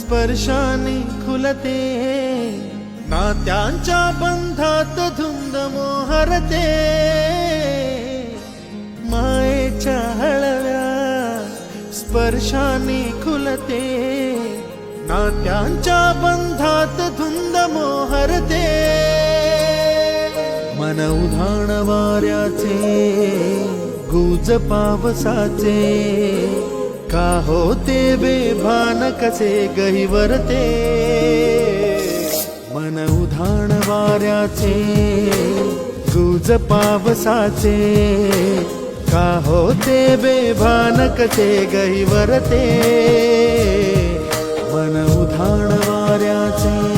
स्पर्शाने खुलते, नात्यांच्या बंधात धुंद मोहरते, मायेच्या हळव्या स्पर्शाने खुलते, नात्यांच्या बंधात धुंद मोहरते, मन उधाण वाऱ्याचे गुज पावसाचे, का होते बेभान कसे गहिवरते, मन उधाण वाऱ्याचे गुज पावसाचे, का होते बेभान कसे गहिवरते, मन उधाण वाऱ्याचे